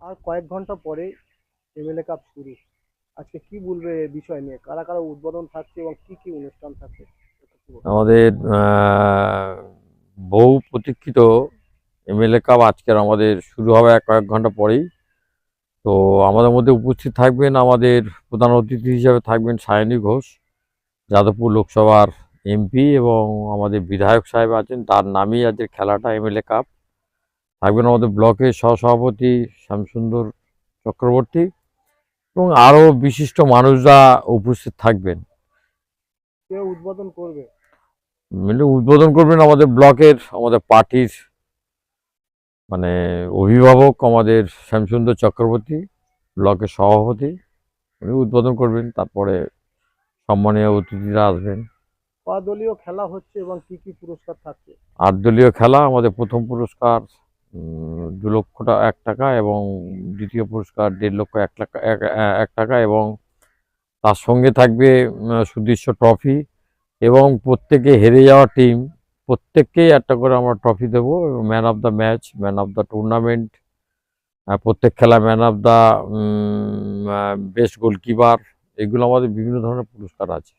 আর কয়েক ঘন্টা পরে এমএলএ কাপ শুরু। আজকে কি বলবে এই বিষয় নিয়ে? কারা কারা উদ্বোধন থাকছে এবং কি কি অনুষ্ঠান থাকছে? একটু বলুন। আমাদের বহু প্রতীক্ষিত এমএলএ কাপ আজকের আমাদের শুরু হবে কয়েক ঘন্টা পরেই। তো আমাদের মধ্যে উপস্থিত থাকবেন, আমাদের প্রধান অতিথি হিসেবে থাকবেন সায়নী ঘোষ, যাদবপুর লোকসভার এমপি, এবং আমাদের বিধায়ক সাহেব আছেন, তার নামেই আজকের খেলাটা এমএলএ কাপ। থাকবেন আমাদের ব্লকের সহসভাপতি শ্যামসুন্দর চক্রবর্তী, এবং আরও বিশিষ্ট মানুষরা উপস্থিত থাকবেন। কে উদ্বোধন করবে? মিলে উদ্বোধন করবেন আমাদের পার্টির মানে অভিভাবক, আমাদের শ্যামসুন্দর চক্রবর্তী, ব্লকের সভাপতি। উনি উদ্বোধন করবেন, তারপরে সম্মানীয় অতিথিরা আসবেন। কদলীয় খেলা হচ্ছে এবং কি কি পুরস্কার থাকছে? ৮ দলীয় খেলা। আমাদের প্রথম পুরস্কার ২ লক্ষ ১ টাকা, এবং দ্বিতীয় পুরস্কার ১.৫ লক্ষ ১ টাকা, এবং তার সঙ্গে থাকবে সুদৃশ্য ট্রফি, এবং প্রত্যেকে হেরে যাওয়া টিম প্রত্যেককেই একটা করে আমরা ট্রফি দেবো। Man of the match, man of the tournament, প্রত্যেক খেলা man of the best goalkeeper, এগুলো আমাদের বিভিন্ন ধরনের পুরস্কার আছে।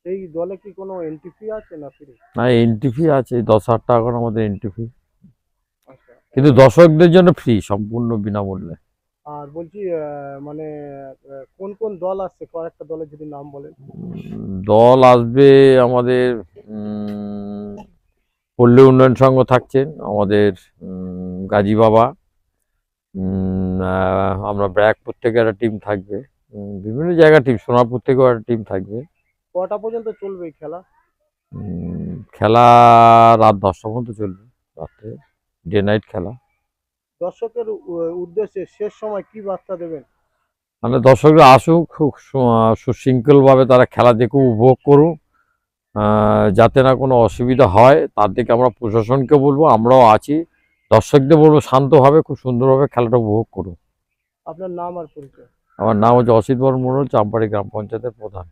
এই দলে কি কোনো এন্ট্রি ফি আছে না ফ্রি? না, এন্ট্রি ফি আছে ১০,০০০ টাকা করে আমাদের এন্ট্রি ফি, আচ্ছা। কিন্তু দর্শকদের জন্য ফ্রি, সম্পূর্ণ বিনামূল্যে। আর বলছি মানে কোন কোন দল আসছে? কয়েকটা দলের যদি নাম বলেন। দল আসবে আমাদের পল্লী উন্নয়ন সংঘ থাকছেন, আমাদের গাজী বাবা, আমরা ব্র্যাকপুর থেকে একটা টিম থাকবে, বিভিন্ন জায়গার টিম, সোনারপুর থেকেও একটা টিম থাকবে। কটা পর্যন্ত চলবে এই খেলা? খেলা রাত ১০টা পর্যন্ত চলবে, রাত্রে ডে নাইট খেলা। দর্শকের উদ্দেশ্যে শেষ সময় কি বার্তা দেবেন? মানে দর্শকরা আসুক, খুব সুশৃঙ্খলভাবে তারা খেলা দেখুক, উপভোগ করুক, যাতে না কোনো অসুবিধা হয় তার দিকে আমরা প্রশাসনকে বলবো, আমরাও আছি। দর্শকদের বলবো শান্তভাবে, খুব সুন্দরভাবে খেলাটা উপভোগ করুন। আপনার নাম আর পরিচয়? আমার নাম হচ্ছে অসিত বর্মন মণ্ডল, চাম্পাড়ি গ্রাম পঞ্চায়েতের প্রধান।